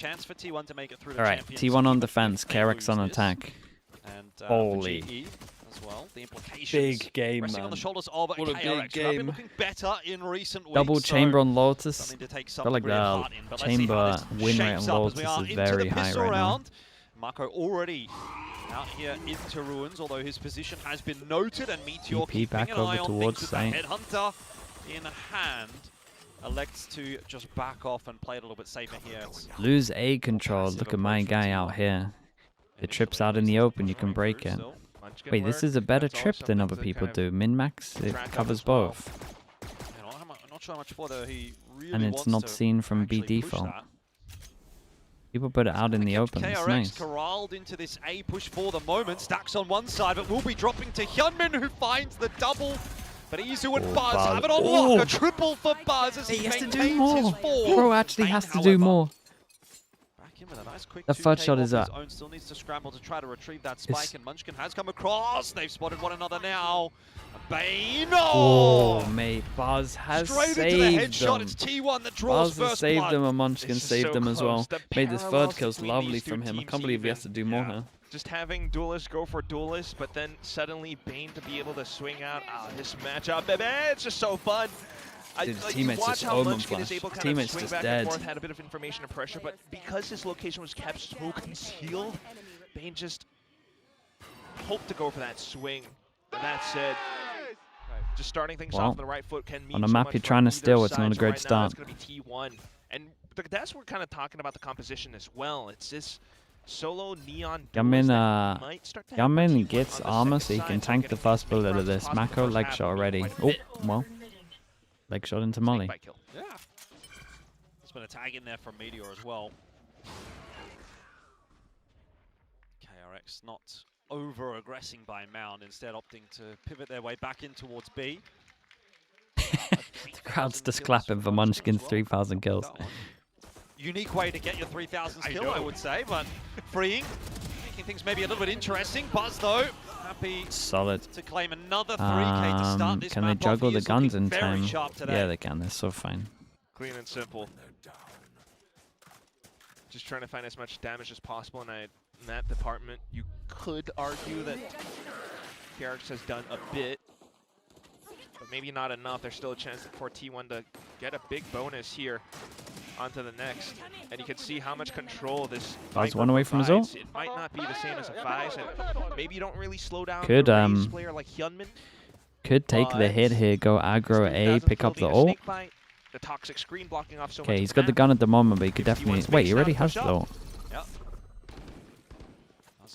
Chance for T1 to make it through the Alright, T1 on defense, KRX on attack. And Holy. GE as well. The implications. Big game, resting man. on the shoulders of What a KRX. big Who have game. been looking better in recent weeks. Double chamber on Lotus. Something to take some Felt like degree of the heart in, but let's see how chamber this win rate shapes on up as we Lotus are is into very the high pistol right now. round. Marco already out here into ruins, although his position has been noted, and Meteor keeping back an over eye on towards things with that Saint. Headhunter in hand. Elects to just back off and play it a little bit safer here. Lose A control. Look at my guy out here. The trip's out in the open, you can break it. Wait, this is a better trip than other people do. Min-max, it covers both. I'm not sure how much further he really And it's wants not to seen from B actually push default. that. People put it out in the open, it's KRX nice. corralled into this A push for the moment. Stacks on one side, but will be dropping to Hyunmin, who finds the double. But Izu and Buzz have it on lock. A triple for Buzz as he has to do maintains more. his form. Bro actually has to do more. Back in with a nice quick The 2K first shot off is his up. own. Still needs to scramble to try to retrieve that spike, and Munchkin has come across. They've spotted one another now. Bane! Oh, mate, Buzz has Straight into the saved headshot. them. It's T1 that draws Buzz has first saved blood. them and Munchkin saved them as well. The Made this parallels third kill's between lovely these two from him. I teams can't believe he even. has to do more here. Just having duelists go for duelists, but then suddenly Bane to be able to swing out this matchup. Baby, it's just so fun. Dude, his You teammates watch just how omen Munchkin is flash. able to His kind of teammates swing just back dead. and forth, had a bit of information and pressure, but because his location was kept so concealed, Bane just hoped to go for that swing. And that said, just starting things off on the right foot can mean on a so map much you're for trying to either steal, it's side. not a So great right now, start. That's going to be T1. And that's what we're kind of talking about the composition as well. It's this solo neon Yamin gets armor so he can tank the first bullet of this. Mako leg shot already. Oh, well. Leg shot into Molly. Yeah. There's been a tag in there from Meteor as well. KRX not over-aggressing by Mound, instead opting to pivot their way back in towards B. The crowd's just clapping for Munchkin's 3,000 kills. Unique way to get your 3,000th kill, I would say, but freeing, making things maybe a little bit interesting. Buzz, though, happy Solid. to claim another 3K to start this Can they map off. juggle He the is guns looking in very time? sharp today. Yeah, they can. They're so fine. Clean and simple. Just trying to find as much damage as possible, and in that department, you could argue that KRX has done a bit, but maybe not enough. There's still a chance for T1 to get a big bonus here onto the next, and you can see how much control this Buzz one away from his ult. It might not be the same as a Vice, and maybe you don't really slow down Could, a race player like Hyunmin. Could take the hit here, go aggro A, pick up the ult. The toxic screen blocking off so Okay, much he's of got the map. gun at the moment, but he could If he definitely... wants Wait, he space already now to has push the up. ult. Yep.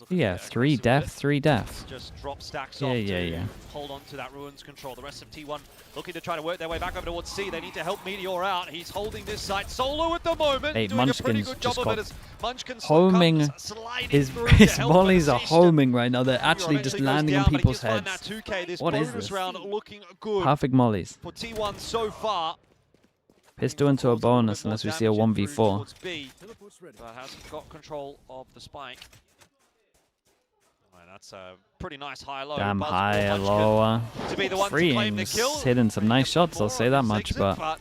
Yeah, 3 death, 3 death. Just drop stacks Yeah, off yeah, to yeah. hold on to that Ruins control. The rest of T1 looking to try to work their way back over towards C. They need to help Meteor out. He's holding this site solo at the moment, Hey, doing a pretty Munchkin's good job just of it got as Munchkin homing. comes sliding His through to his help mollies and are assist. homing right now. They're Meteor actually just eventually goes landing on down, but he people's just found heads. that 2K. This What is bonus this? round looking good Perfect mollies. for T1 so far. Pistol into a bonus unless we see a Damage in 1v4. towards B, but hasn't got control of the spike. Right, that's a pretty nice high-low. Damn Buzz high, or Munchkin lower. to be the one to claim the Freeing's kill. hitting some nice shots, I'll say that much, but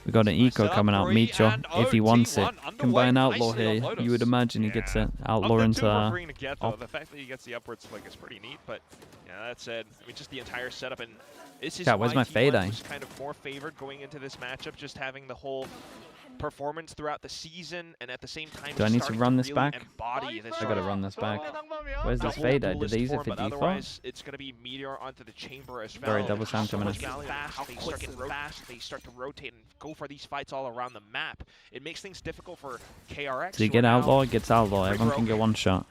we got an eco coming out. Meteor, if he wants it. Can buy an outlaw here. You would imagine he gets it. Outlaw into... The fact that he gets the upwards flick is pretty neat, but yeah, that said, I mean, just the entire setup, and this is where's why my T1 fade eye? was kind of more favored going into this matchup, just having the whole performance throughout the season, and at the same time, Do I need to starting run this really back? embody this I gotta run this back. Where's this double fade eye? Did duelist they use it form, for but default? otherwise, it's going to be Meteor onto the chamber as well. Alright, double sound coming in. Fast, they start getting fast, they start to rotate and go for these fights all around the map. It makes things difficult for KRX. Does he who get are now outlaw? He gets outlaw. Everyone can get one shot.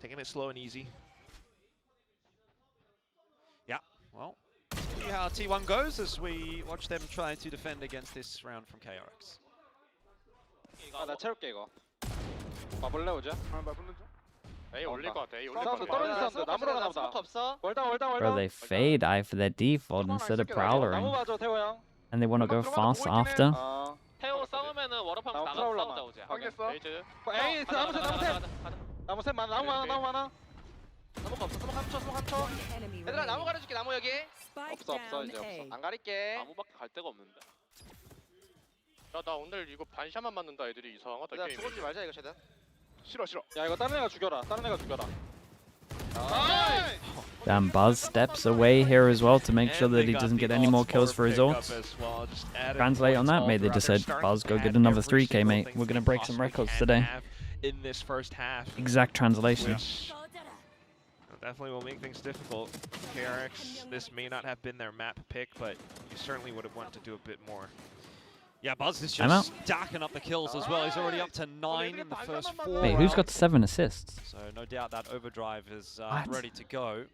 taking it slow and easy. Yeah, well, see how T1 goes as we watch them try to defend against this round from KRX. 나 채울게 이거. 와볼래 오자? 와볼래? 에이 올릴 것 같아. 에이 올릴 사운드 것 떨어진 같아. 사운드 나무로 가나 보다. 없어. 월당. Bro, they fade eye for their default instead of prowling. 나무 봐줘 태호 형. And they want to go fast after. 태호 싸우면은 워터팜 나무 나가서 프라울러만. 싸우자 오자. 알겠어. 레이즈. 에이 나무 셋. 나무 셋 많아. 나무 많아. 나무가 없어. 스모크 3초. 얘들아 나무 가려줄게. 나무 여기. 없어 이제 없어. 안 가릴게. 나무밖에 갈 데가 없는데. 야나 오늘 이거 반샷만 맞는다 애들이 이상하다 야 게임. 죽어주지 말자 이거 최대한. 싫어 싫어. 야 이거 다른 애가 죽여라. 다른 애가 죽여라. Damn, Buzz steps away here as well to make sure that he doesn't get any more kills for his ult. Translate on that, mate. They just said, Buzz, go get another 3k, mate. We're going to break some records today. In this first half. Exact translation. Which definitely will make things difficult. KRX, this may not have been their map pick, but you certainly would have wanted to do a bit more. Yeah, Buzz is I'm out. just stacking up the kills as well. He's already up to 9 in the first 4 Wait, who's got rounds. 7 assists? So no doubt that overdrive is What? ready to go.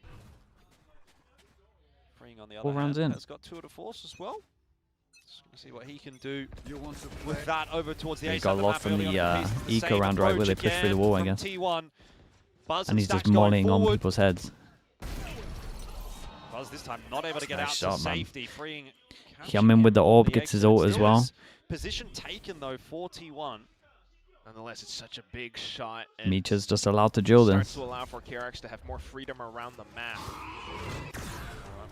Freeing on the 4 other rounds hand in. has got tour de force as well. Just gonna see what he can do with that over towards the He ace got of a the lot map from early the on in piece. The eco same round right where they approach pushed through the wall, I again guess. from T1. Buzz And he's just Stacks going mulling on forward. people's heads. Buzz this time not able to get Nice out shot, to man. safety, freeing. Hyunmin with the orb The gets his exit. ult as Still well. has Position taken though for T1. Nonetheless, it's such a big shot. And Micha's just allowed to duel starts this. to allow for KRX to have more freedom around the map.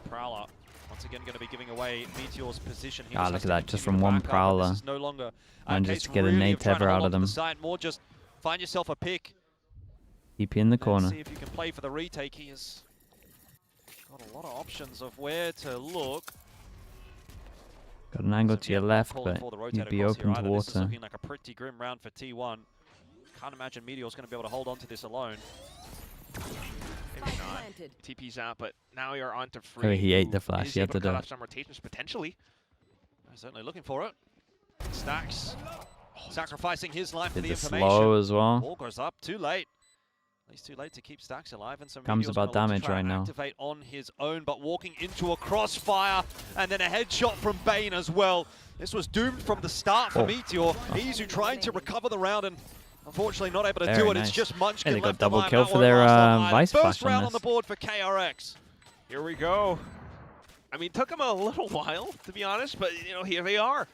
Prowler once again going to be giving away Meteor's position. He Ah, just look has at to that, just continue from to one back up, but Prowler. This is no longer And case just get a really nade of trying to tether hold out of on to them. the side, more just find yourself a pick. TP in the And corner. see if you can play for the retake. He has got a lot of options of where to look. Got an angle So, to your yeah, left, calling but for the you'd rotate be across here open to either. This is water. looking like a pretty grim round for T1. Can't imagine Meteor's going to be able to hold on to this alone. Maybe not. TP's out, but now you're on to Free. Oh, he ate who the flash. is He had able to do cut it. off some rotations potentially. Certainly looking for it. Stacks sacrificing his life for Did the the information. slow as well. Ball goes up too late. At least too late to keep Stacks alive, and some Comes Meteor's about gonna look to damage try right and now. activate on his own, but walking into a crossfire and then a headshot from Bane as well. This was doomed from the start for Oh. Meteor. Izu trying to recover the round and unfortunately not able to Very do it. nice. It's just Munchkin Yeah, they got left double alive. kill That for won't their, last long either. Vice First Flash on round on this. the board for KRX. Here we go. I mean, took him a little while, to be honest, but, you know, here they are.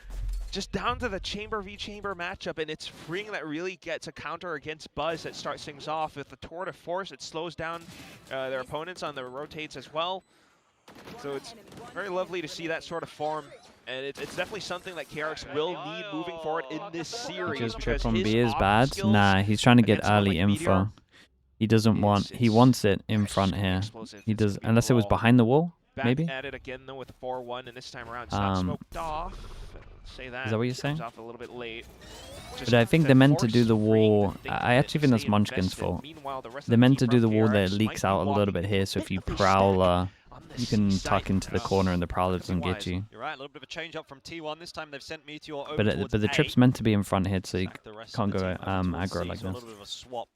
Just down to the Chamber v Chamber matchup, and it's Freeing that really gets a counter against Buzz that starts things off. With the Tour de Force, it slows down their opponents on the rotates as well. So it's very lovely to see that sort of form, and it's definitely something that KRX will need moving forward in this series. Just because trip on his B is off bad. skills Nah, he's trying to get against someone early like info. Meteor, He doesn't want. He wants it in front here. explosive. He It's does, gonna be unless it was brawl. behind the wall. Back Maybe. at it again though with the 4-1, and this time around it's not smoked off. Say that. Is that what you're saying? Comes off a little bit late. But I think the they're meant to do force the Freeing wall. that they I can actually think that's stay Munchkin's invested. fault. Meanwhile, the rest of They're the meant team to do from the wall that KRX leaks might be out a little walking bit here, so if you quickly prowl, on the you can C tuck side. into the corner and the prowler doesn't get you. You're right, a little bit of a change up from T1. This time they've sent Meteor over But towards the A. trip's meant to be in front here, so you Sack the rest can't of the go team over towards aggro C, like so a this. little bit of a swap.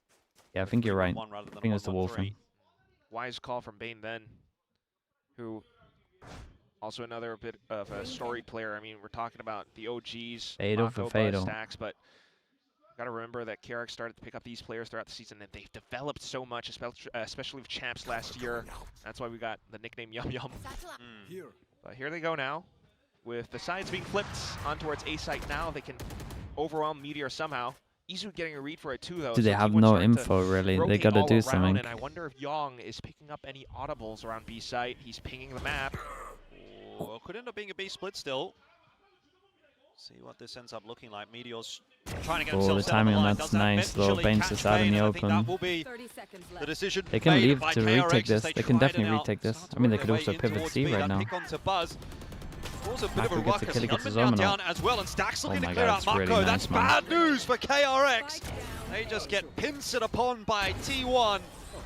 Yeah, I think you're right. 3-1 rather than I think it's the 1-1-3. Wolfen. Wise call from Bane then, who also another bit of a story player. I mean, we're talking about the OGs, Fatal for Mako, Buzz, Fatal. Stacks, but got to remember that KRX started to pick up these players throughout the season, and they've developed so much, especially with champs last year. That's why we got the nickname Yum Yum. But here they go now, with the sides being flipped on towards A site now. They can overwhelm Meteor somehow. Izu getting a read for it too, though. Do they so have T1 no starting to info really? They rotate got to all do around, something. And I wonder if Yong is picking up any audibles around B site. He's pinging the map. Oh, could end up being a B split still. See what this ends up looking like. Meteor's trying to get Oh, himself the set on timing on line. that's Does that nice, though. eventually Bane's catch just out in Bane, the and I think that open. will be the decision They can made leave by to KRX retake as this. they They can try to definitely now retake this. start to I mean, they work could their also way in pivot towards C B. right That now. pick onto Buzz. Also a bit of a Mako gets a ruckus. kill, he gets his Hyunmin now own down ult. as well, and Stacks looking Oh to my clear God, out it's Mako. really That's nice, man. bad news for KRX. They just get pincered upon by T1.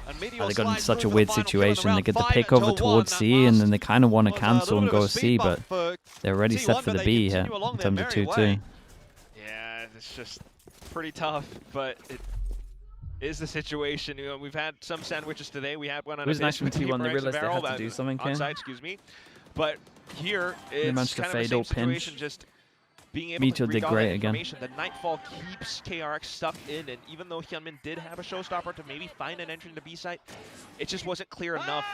And Meteor They got in slides such a through for weird the final kill in situation. They round get the 5 pick over until towards 1. C, and then they kind of want to Was cancel a and little bit go of a speed C, bump but for they're already set T1, for but the they B here continue along in their terms of merry 2-2. way. Yeah, it's just pretty tough, but it is the situation. You know, we've had some sandwiches today. We had one on It was a nice dish from with T1. They KRX and realized they Barrel, had to do something here. onside, excuse me. But here, They it's managed to kind of the fade same or pinch. situation, just being able Meteor to did read all great that again. information. The Nightfall keeps KRX stuck in, and even though Hyunmin did have a showstopper to maybe find an entry in the B site, it just wasn't clear enough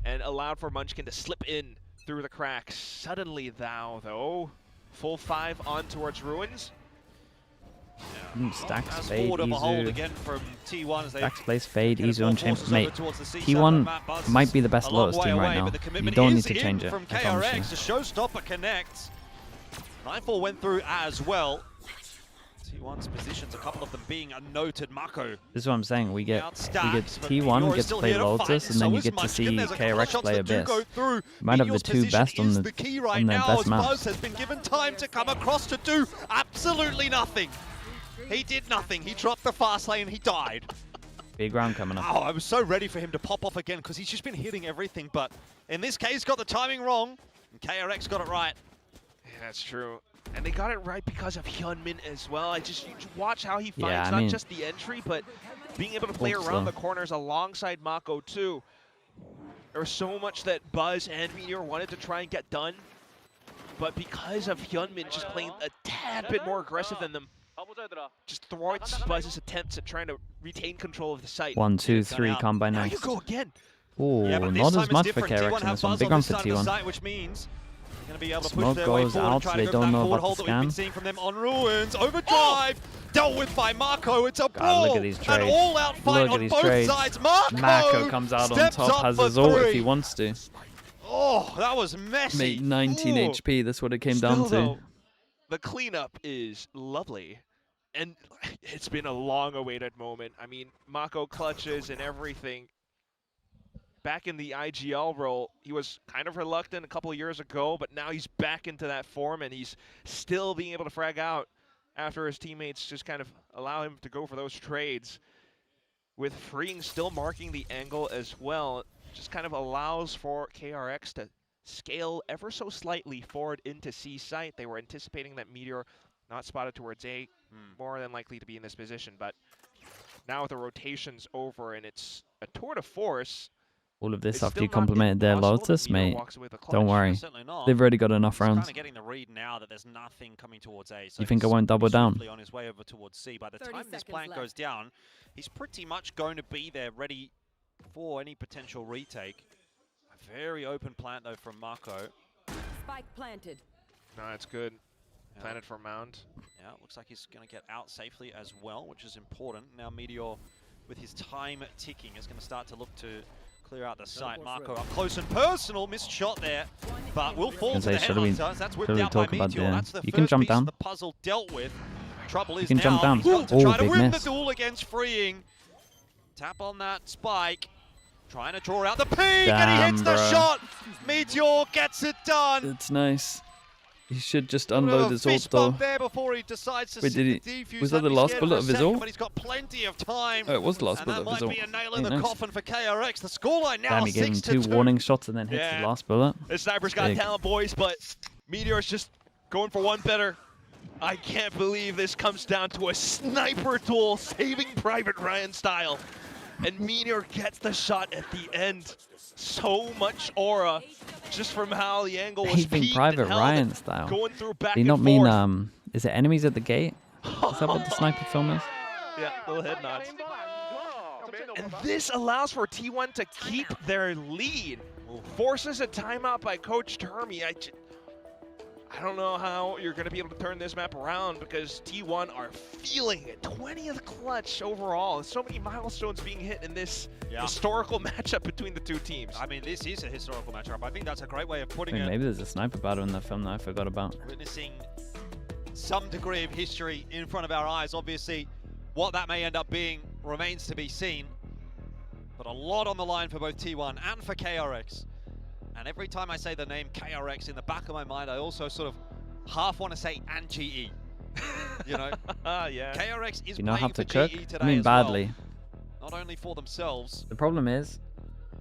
and allowed for Munchkin to slip in through the cracks. Suddenly thou, though, full 5 on towards Ruins. Stacks As fade, forward of a hold Izu. again from T1 as they Stacks plays fade, get Izu more on champ. forces Mate, over towards the C side of T1 the map. Buzz might be the best a long Lotus way team right away, now. but the You commitment don't is need to in change it. from I promise you. KRX. A showstopper connects. 9-4 went through as well. T1's positions, a couple of them being a noted Mako. This is what I'm saying. We get Outstacks, but T1 Meteor gets is to still play here to fight, Lotus, and then so you is get to Munchkin. see There's a couple of KRX shots play that do Abyss. go through. Might have the Meteor's two position best on is the key right on their now, best as maps. Buzz has been given time to come across to do absolutely nothing. He did nothing. He dropped the fast lane. He died. Big round coming up. Oh, I was so ready for him to pop off again because he's just been hitting everything. But in this case, got the timing wrong. And KRX got it right. Yeah, that's true. And they got it right because of Hyunmin as well. You just watch how he finds Yeah, I not mean, just the entry, but being able to play also around the corners alongside Mako too. There was so much that Buzz and Meteor wanted to try and get done, but because of Hyunmin just playing a tad bit more aggressive than them, just thwarts Buzz's attempts at trying to retain control of the site. 1, 2, 3, combine Now next. you go again. Oh, Yeah, but this not time as it's much for different. KRX T1 in have this one. Buzz Big on round this for side of the T1. site, which means they're going to be able to Smoke push their way goes forward out, and try so to they go don't for that know forward about hold the that we've been scam. seeing from them on Ruins. Overdrive, dealt with by Mako. It's a God, brawl. look at these An trades. all-out fight Look at on these both trades. sides. Mako comes out on steps top, up has for his ult if he three. wants to. Oh, that was messy. Made 19 Ooh. HP, that's what it came Still, down to. though, the cleanup is lovely. And it's been a long-awaited moment. I mean, Mako clutches and everything. Back in the IGL role, he was kind of reluctant a couple of years ago, but now he's back into that form, and he's still being able to frag out after his teammates just kind of allow him to go for those trades. With Freeing still marking the angle as well, just kind of allows for KRX to scale ever so slightly forward into C site. They were anticipating that Meteor not spotted towards A, more than likely to be in this position, but now with the rotations over and it's a tour de force. All of this It's after still you not complimented their impossible that Lotus, Meteor mate. walks away with a clutch. Don't worry. Certainly not. They've already got enough He's kind rounds. of getting the read now that there's nothing coming towards A. So You think I he's won't double down? swiftly on his way over towards C. By the 30 time this seconds plant left. goes down, he's pretty much going to be there ready for any potential retake. A very open plant though from Mako. Spike planted. No, it's good. Yeah. Planted for Mound. Yeah, looks like he's going to get out safely as well, which is important. Now Meteor, with his time ticking, is going to start to look to clear out the site. Marco up close and personal, missed shot there, but will fall to the headhunters. That's whipped out by Meteor. That's the You can first jump piece down. of the puzzle dealt with. Trouble is can now jump down. he's got to Ooh, try to big win miss. the duel against Freeing. Tap on that spike. Trying to draw out the peak, and he hits the Damn, shot. Meteor gets it done. It's nice. He should just Bit of unload a his ult fist though. bump there before he decides to Wait, did sit the defuse. was that I'd the be last scared bullet for a of his second, ult? But he's got plenty of time. Oh, it was the last And bullet that of might his ult. be a nail in Ain't the nice. coffin for KRX. The scoreline now Damn, he gave him 2 6-2. warning shots and then hits Yeah. the last bullet. The Sniper's got Big. talent, boys, but Meteor's just going for one better. I can't believe this comes down to a sniper duel, Saving Private Ryan style. And Meteor gets the shot at the end. So much aura just from how the angle was Saving peaked Private and held Ryan and style. going through back Do you and not mean, forth. is it enemies at the gate? Is that what the sniper film is? Yeah, little head nods. And this allows for T1 to keep their lead. Forces a timeout by Coach Termy. I don't know how you're going to be able to turn this map around because T1 are feeling it. 20th clutch overall. So many milestones being hit in this historical matchup between the two teams. I mean, this is a historical matchup. I think that's a great way of I putting mean, it. maybe there's a sniper battle in that film that I forgot about. Witnessing some degree of history in front of our eyes. Obviously, what that may end up being remains to be seen. But a lot on the line for both T1 and for KRX. And every time I say the name KRX, in the back of my mind, I also sort of half want to say and GE. You know? Yeah. KRX is You not playing have for to cook? GE today I mean, as well. badly. Not only for themselves. The problem is,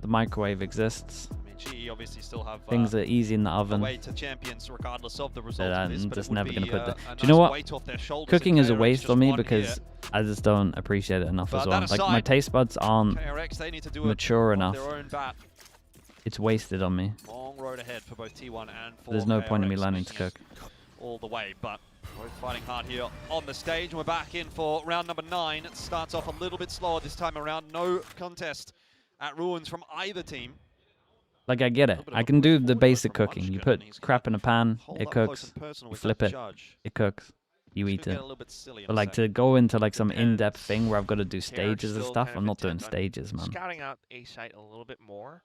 the microwave exists. I mean, GE obviously still have Things are easy in the the oven. way to champions regardless of the result But of this. I'm But just it would never be, going to put the... a Do nice you know what? weight off their shoulders Cooking if is a KRX waste just for me won because here. I just don't appreciate it enough But as well. that Like, my aside, taste buds aren't KRX, they need to do mature it on enough. their own bat. It's wasted on me. Long road ahead for both T1 and for There's no point in me KRX, learning to making it cook. all the way, but both fighting hard here on the stage. We're back in for round number 9. It starts off a little bit slower this time around. No contest at Ruins from either team. Like, I get it. I can do the basic cooking. You put crap in a pan, Hold it up close cooks. and personal You with flip that it, judge. it cooks. You This eat could get it. a little bit silly in But a like, to second. go into like some Depends. in-depth thing where I've got to do KRX stages and still stuff, kind of I'm not doing intent on stages, man. Scouting out A site a little bit more.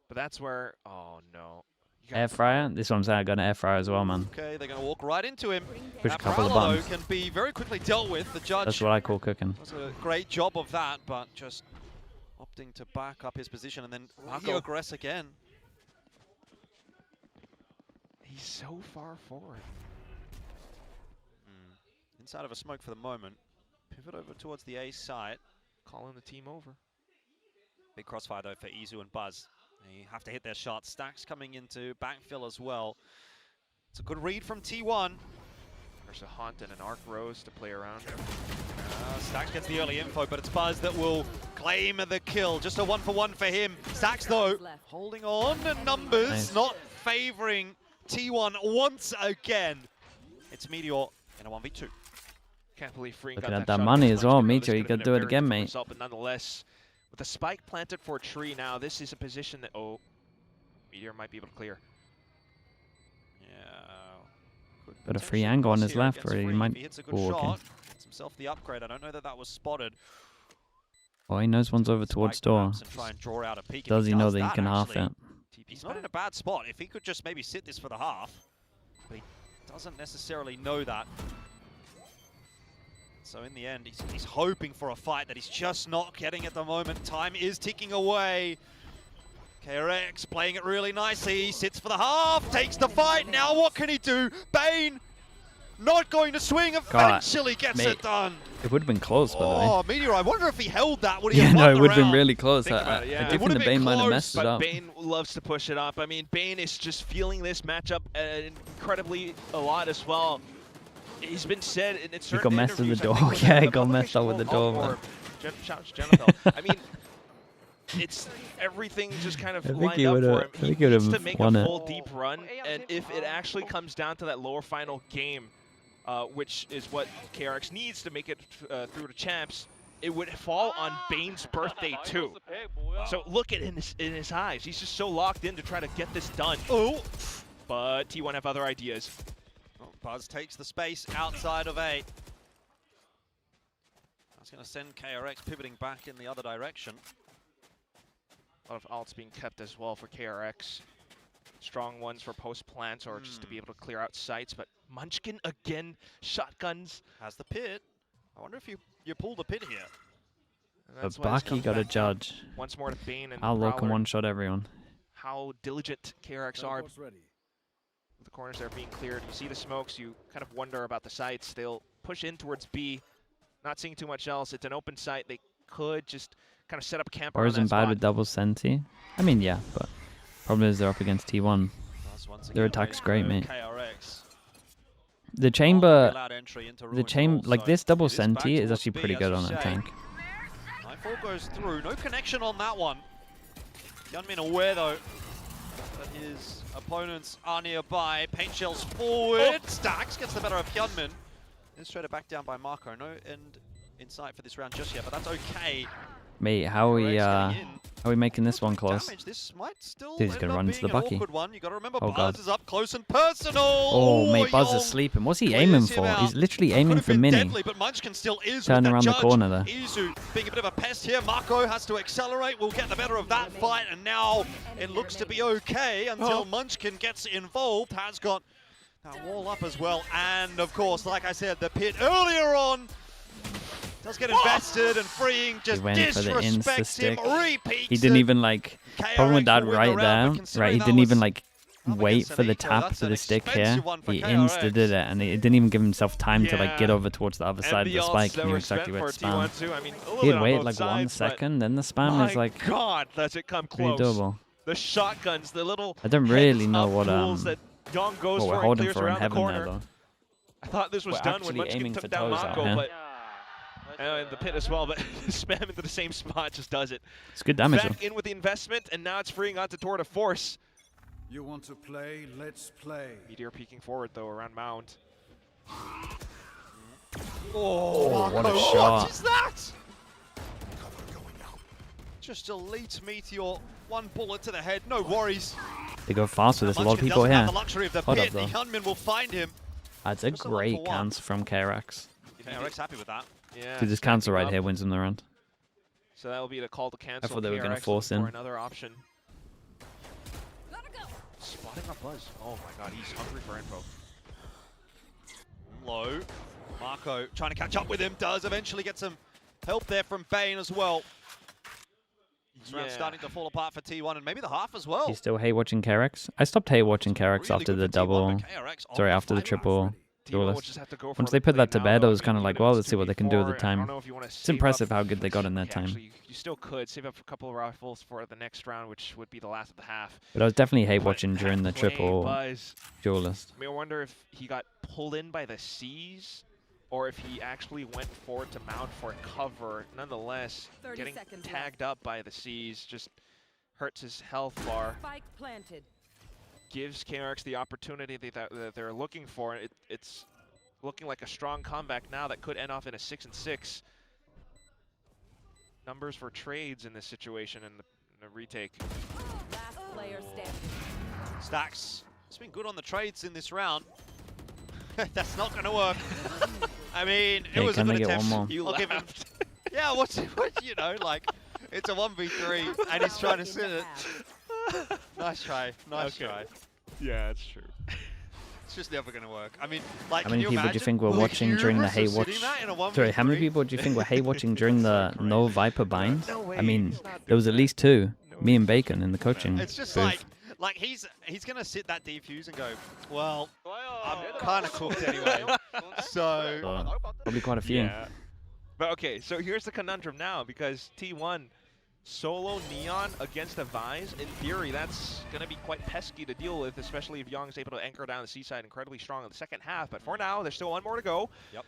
But that's where, oh no. Air fryer. This one's I got an air fryer as well, man. Okay, they're going to walk right into him. Push a That couple of Prowler, buttons. though, can be very quickly dealt with. The judge That's what I call cooking. does a great job of that, but just opting to back up his position and then aggress again. He's so far forward. Inside of a smoke for the moment. Pivot over towards the A site. Calling the team over. Big crossfire though for Izu and Buzz. They have to hit their shots. Stacks coming into backfill as well. It's a good read from T1. There's a Haunt and an Arc Rose to play around. Stacks gets the early info, but it's Buzz that will claim the kill. Just a 1-for-1 for him. Stacks though, holding on to numbers, Nice. not favoring T1 once again. It's Meteor in a 1v2. Can't believe Free Looking got at that that shot money against as well. Munchkin, though. Meteor, This you could have gotta been a do it very again, different mate. result, but nonetheless, with a spike planted for a tree now, this is a position that, Meteor might be able to clear. Yeah. Got a free angle on his left where he might. If he hits a good Oh, shot, okay. gets himself the upgrade. I don't know that that was spotted. Oh, he knows one's over towards Spike door. perhaps and try and draw out a peek. If Does he know does that he can half actually, it? He's not in a bad spot. If he could just maybe sit this for the half, but he doesn't necessarily know that. So in the end, he's hoping for a fight that he's just not getting at the moment. Time is ticking away. KRX playing it really nicely. He sits for the half, takes the fight. Now what can he do? Bane not going to swing. Eventually gets mate. it done. It would have been close, by the way. Oh, Meteor, I wonder if he held that. Would he Yeah, have no, won it the would have been round? really close. Think about it, yeah. I It do think would've the been Bane might have close, messed it But up. Bane loves to push it up. I mean, Bane is just feeling this matchup incredibly a lot as well. He's been said in certain got messed with the interviews, I door. think, Yeah, he the got messed up publication with the will door, call man. for Shout out to Jennifer. I mean, it's everything just kind of I think lined he up would've- for him. I He think he needs would've to make won a it. full deep run, and if it actually comes down to that lower final game, which is what KRX needs to make it through to champs, it would fall on Bane's birthday too. So look at in his eyes. He's just so locked in to try to get this done. Oh, But T1 have other ideas. Buzz takes the space outside of A. That's going to send KRX pivoting back in the other direction. A lot of alts being kept as well for KRX. Strong ones for post plants or just to be able to clear out sites. But Munchkin again, shotguns. Has the pit. I wonder if you pull the pit here. And But that's why this Baki comes got a back judge. once more to Bane and I'll look and Prowler. one-shot everyone. How diligent KRX are. The corners are being cleared. You see the smokes, you kind of wonder about the sites. They'll push in towards B, not seeing too much else. It's an open site. They could just kind of set up camp Or around isn't that bad spot. with double senti. I mean, yeah, but problem is they're up against T1. Plus, once Their again, attack's waiting great, for mate. KRX. The chamber, Allowed entry into the Ruin's chamber, Hall, like so this double it is back senti is towards actually B, pretty as good you on a say. tank. Nightfall goes through. No connection on that one. Hyunmin aware though that his opponents are nearby. Paint shells forward. Stacks gets the better of Hyunmin. Then straight back down by Marco. No end in sight for this round just yet, but that's okay. Mate, how are we, KRX getting in. how are we making this one close? Damage. This might still Dude, he's end gonna up run being into the an Bucky. awkward one. You got to remember, Oh, Buzz God. is up close and personal. Oh, mate, Buzz Young is sleeping. What's he clears aiming him for? out. He's literally Could aiming have for been Mini. deadly, but Munchkin still is Turn with around the judge. corner there. Izu being a bit of a pest here. Marco has to accelerate. We'll get the better of that fight, and now it looks to be okay until Munchkin gets involved. Has got that wall up as well, and of course, like I said, the pit earlier on does get invested, and Freeing just went for the disrespects him. insta-stick. Repeats He didn't it. even like, KRX problem with that will win the right round, but there, considering right, he that didn't even was like up wait against for an the equal, tap that's for an the stick here. expensive one for He KRX. insta did it, and he didn't even give himself time to like get Yeah. over towards the other And side of the alts spike. that He knew were exactly spent where to for spam. T1 too. I mean, a little He'd bit on wait both like 1 sides, but second, then the spam my is like God, does it come pretty close? doable. The shotguns, the little I don't really know heads-up what tools that Young goes what we're for and holding clears for in around the heaven there corner. though. I thought this was We're done when actually Munchkin aiming took for down toes out Mako, here. but in the pit as well, but spam into the same spot just does it. It's good damage though. Back in with the investment, and now it's freeing onto Tour de Force. You want to play? Let's play. Meteor peeking forward though around Mount. Oh, what a Marco, shot. What is that? Just elite Meteor. One bullet to the head, no worries. They go faster. There's a lot of Munchkin people doesn't have here. the luxury of the Hold up, pit. The though. Hyunmin will find him. That's a Just a great 1-for-1. cancel from KRX. KRX happy with that. Yeah. Dude, this cancel stacking right up. here wins them the round. So that will be the call to cancel. thought they were gonna KRX force looking in. for another option. Spot spotting up Buzz. Oh my god, he's hungry for info. Low. Marco trying to catch up with him, does eventually get some help there from Bane as well. This round's starting to fall apart for T1 and maybe the half as well. You still hate watching KRX? I stopped hate watching KRX Really after good the for T1, double. but KRX on Sorry, the after the fight. triple T1 will duelist. just have to go for Once they put another that to play bed, now, I was though. kind of mean, like, even well, if let's see what they can do with the 2v4, I don't time. know if you wanna It's save impressive up- how good they got in that Okay, time. actually, you still could save up a couple of rifles for the next round, which would be the last of the half. But I was definitely hate But watching during the that play, triple Buzz, duelist. I mean, I wonder if he got pulled in by the C's or if he actually went forward to mount for cover. Nonetheless, 30 getting seconds tagged up by the C's just hurts his health bar. Spike planted. Gives KRX the opportunity that they're looking for. It's looking like a strong comeback now that could end off in a 6-6. Numbers for trades in this situation in the retake. Last player standing. Stacks. It's been good on the trades in this round. That's not going to work. I mean, it Hey, was a can good they get attempt. one more? You I'll give him. laughed. Yeah, what you know, like it's a 1v3 and he's trying to sit it. Nice try, nice Okay. try. Yeah, it's true. It's just never going to work. I mean, like, How can many you people do you imagine think were the watching during the hubris hate of watch? sitting that in a 1v3? Sorry, how many people do you think were hate watching during the no Viper bind? No way, I mean, he's not there was at least two. No Me and Bacon in the coaching It's just booth. like he's gonna sit that defuse and go, well, I'm 좋아요. kind of cooked anyway. So So, probably quite a few. Yeah. But okay, so here's the conundrum now, because T1 solo Neon against a Vise, in theory, that's going to be quite pesky to deal with, especially if Young's able to anchor down the seaside incredibly strong in the second half. But for now, there's still one more to go. Yep.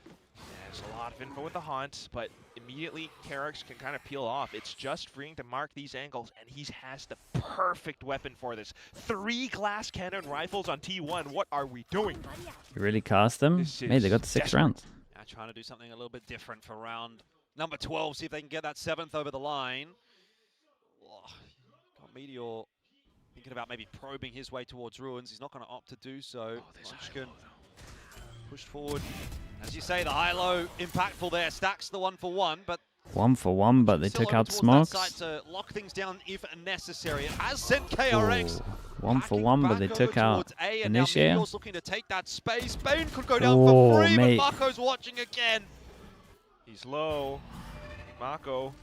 There's a lot of info with the Haunt, but immediately KRX can kind of peel off. It's just freeing to mark these angles, and he has the perfect weapon for this. 3 glass cannon rifles on T1. What are we doing? You really cast them? This Hey, they is got to 6 desperate. rounds. now trying to do something a little bit different for round number 12. See if they can get that 7th over the line. Oh, got Meteor thinking about maybe probing his way towards Ruins. He's not going to opt to do so. Munchkin pushed forward. As you say, the high-low impactful there. Stacks the 1-for-1, but 1 for 1, but they still took over out towards smokes. that side to lock things down if necessary. It has sent KRX. Ooh, 1 for backing 1, but back they over took out towards A, and now Initiator. Meteor's looking to take that space. Bane could go down Oh, for free, mate. but Marco's watching again. He's low. Mako.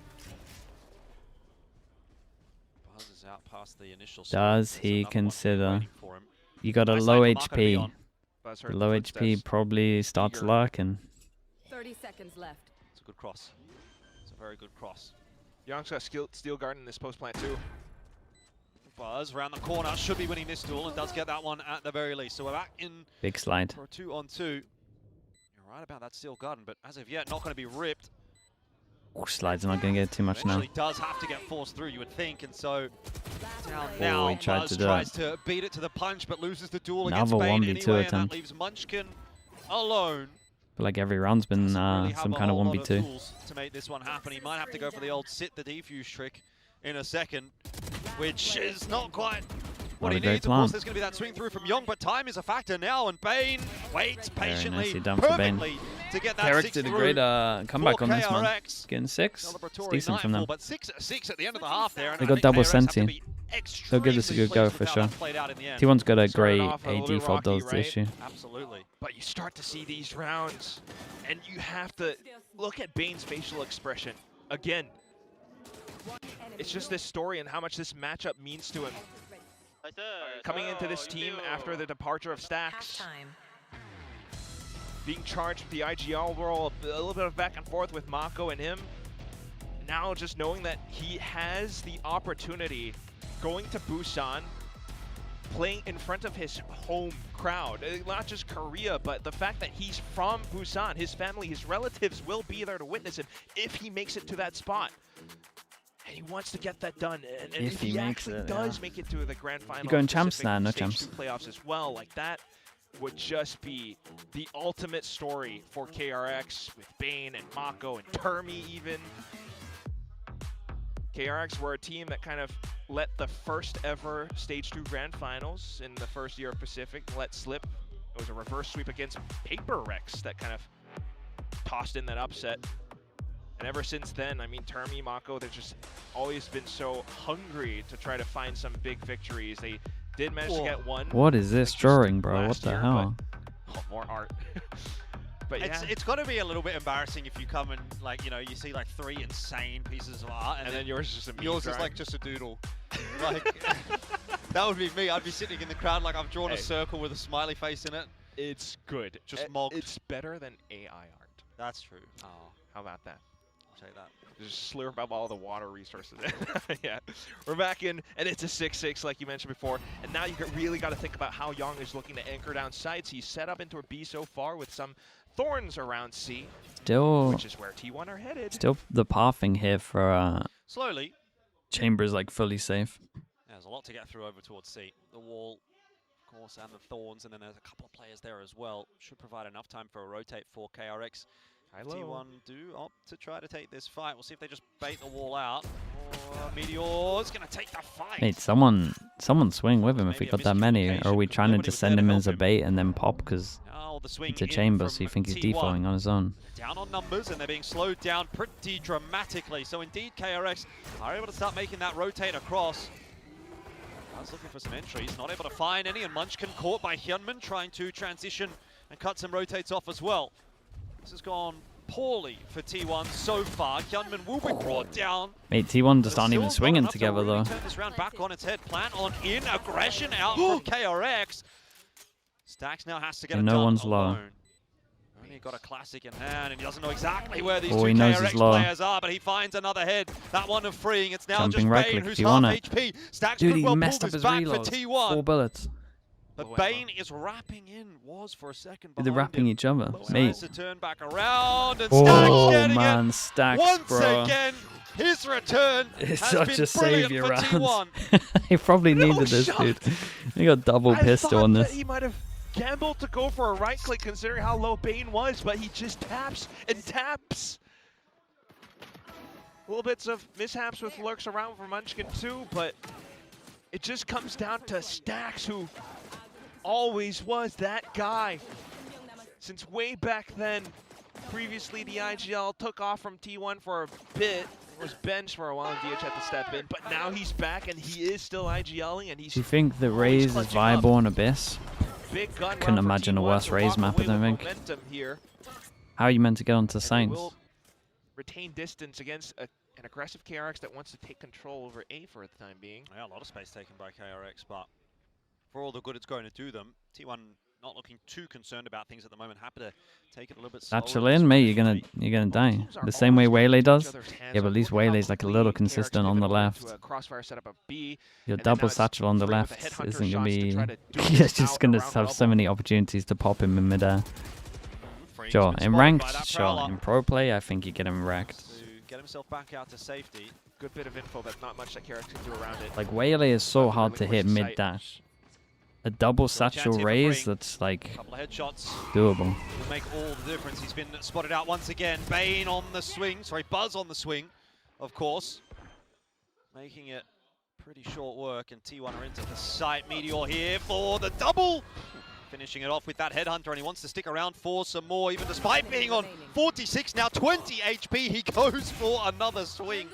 Buzz is out past the initial Does smoke. There's he another one consider- waiting for him. You got a Nice low sniper, Marco to be HP. on. Buzz The heard low HP footsteps. probably starts Eager. lurking. 30 seconds left. It's a good cross. It's a very good cross. Young's got Steel Guard in this post plant too. Buzz around the corner, should be winning this duel and does get that one at the very least. So we're back in Big slide. for a 2-on-2. You're right about that Steel Garden, but as of yet, not going to be ripped. Ooh, slide's not going to get too much now. Eventually does have to get forced through, you would think, and so down Oh, now. he tried Buzz to do tries it. to beat it to the punch, but loses the duel against Another Bane 1v2 anyway, and that attempt. leaves Munchkin alone. Feel like every round's been Doesn't really have some a kind of whole lot 1v2. tools to make this one happen. He might have to go for the old sit the defuse trick in a second, which is not quite what Not he a great needs. Of plan. course, there's going to be that swing through from Young, but time is a factor now, and Bane waits patiently, nicely done for Bane. perfectly to get that KRX 6 did a through great comeback for on this one. KRX. Getting 6. It's Celebratory decent from them. nightfall, but 6 at the end of the half there. and They I got think double KRX have to Senti. be They'll give this a extremely good go pleased for with how sure. that played out in the end. T1's got a Started great off a A little bit default rocky, dose right? issue. Absolutely. But you start to see these rounds, and you have to look at Bane's facial expression. Again, it's just this story and how much this matchup means to him. 나이스. Coming into this team after the departure of Stacks, being charged with the IGL role, a little bit of back and forth with Mako and him. Now just knowing that he has the opportunity, going to Busan, playing in front of his home crowd. Not just Korea, but the fact that he's from Busan, his family, his relatives will be there to witness him if he makes it to that spot. And he wants to get that done. And If he makes actually it, does yeah. make it to the grand final, going champs Pacific now, no Stage champs. 2 playoffs as well, like that would just be the ultimate story for KRX with Bane and Mako and Termi even. KRX were a team that kind of let the first ever Stage 2 Grand Finals in the first year of Pacific let slip. It was a reverse sweep against Paper Rex that kind of tossed in that upset. And ever since then, I mean, Termi, Mako, they've just always been so hungry to try to find some big victories. They Did manage to get one. What is this drawing, bro? What the year, hell? Oh, more art. But yeah. It's got to be a little bit embarrassing if you come and, like, you know, you see like 3 insane pieces of art, and then yours is just a meme yours is drawing. like just a doodle. Like, that would be me. I'd be sitting in the crowd like I've drawn a circle with a smiley face in it. It's good. Just mocked. It's better than AI art. That's true. Oh, How about that? I'll take that. Just slurp up all the water resources. Yeah, we're back in, and it's a 6-6 like you mentioned before. And now you really got to think about how Young is looking to anchor down sites. He's set up into a B so far with some thorns around C, Still, which is where T1 are headed. still the pathing here for Slowly. Chambers like fully safe. There's a lot to get through over towards C. The wall, of course, and the thorns, and then there's a couple of players there as well. Should provide enough time for a rotate for KRX. T1 do opt to try to take this fight. We'll see if they just bait the wall out. Or Meteor's going to take the fight. Mate, someone swing with him if we Maybe a got that many. Or are we miscommunication, trying to nobody just was there send to him help as a him. bait and then pop because Oh, the swing it's a in chamber, so from you think he's T1. defaulting on his own. Down on numbers, and they're being slowed down pretty dramatically. So indeed, KRX are able to start making that rotate across. I was looking for some entries, not able to find any, and Munchkin caught by Hyunmin trying to transition and cut some rotates off as well. This has gone poorly for T1 so far. Hyunmin will be brought down. Mate, T1 just aren't even Still swinging not enough to together really though. Turn this round back on its head. Plant on in, aggression out from KRX. Stax now has to get And it no done one's low. alone. Only got a classic in hand, and he doesn't know exactly where these Oh, two he knows he's KRX low. players are, but he finds another head. That one of freeing. It's now Jumping just right Bane, click who's if you half want it. HP. Stax Dude, could he well messed pull up this his back for reload. T1. 4 bullets. But Bane is wrapping in, was for a second They're behind wrapping him. each other. Tries Mate. to turn back around, and Stax Oh getting man, it. Stacks, Once bro. again, his return It's has such been a savior brilliant for round. T1. He probably No needed this, shot. dude. He got double pistol on I thought this. that he might have gambled to go for a right click considering how low Bane was, but he just taps and taps. Little bits of mishaps with lurks around for Munchkin too, but it just comes down to Stax, who always was that guy. Since way back then, previously the IGL took off from T1 for a bit, was benched for a while and DH had to step in, but now he's back and he is still IGLing and he's Do you think that always Raze is clutching viable up. on Abyss? Big gun Couldn't run for imagine a T1 worse to Raze walk map, I away don't with think. momentum here. How are you meant to get onto And they Saints? will retain distance against an aggressive KRX that wants to take control over A for the time being. Yeah, a lot of space taken by KRX, but for all the good it's going to do them, T1 not looking too concerned about things at the moment. Happy to take it a little bit slower. Satchel in, mate, you're gonna die. The same way Waylay does. Yeah, but at least Waylay's like a little consistent on the left. Your double satchel on the left isn't gonna be. You're just gonna have so many opportunities to pop him in midair. Sure, in ranked, sure. In pro play, I think you get him wrecked. To get himself back out to safety. Good bit of info, but not much that KRX can do around it. Like Waylay is so hard to hit mid dash. A double satchel raise, that's like Couple of headshots doable. will make all the difference. He's been spotted out once again. Bane on the swing, sorry, Buzz on the swing, of course. Making it pretty short work, and T1 are into the site. Meteor here for the double. Finishing it off with that headhunter, and he wants to stick around for some more, even despite being on 46, now 20 HP. He goes for another swing.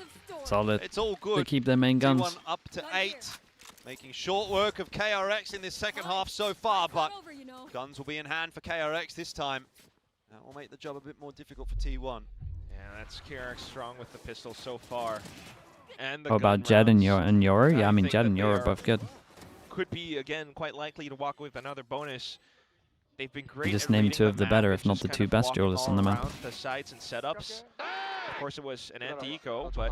Solid. It's all They good. keep their main guns. T1 up to 8. Making short work of KRX in this second half so far, but guns will be in hand for KRX this time. That will make the job a bit more difficult for T1. Yeah, that's KRX strong with the pistol so far. And the What about gun Jed and rounds. Yoru? Yeah, I mean think Jed that and they Yoru are are both good. Could be, again, quite likely to walk away with another bonus. They've been great. just at named reading two the of the map better, and if not just the kind two of best walking duelists all on the map. around the sites and setups. Of course, it was an anti-eco, but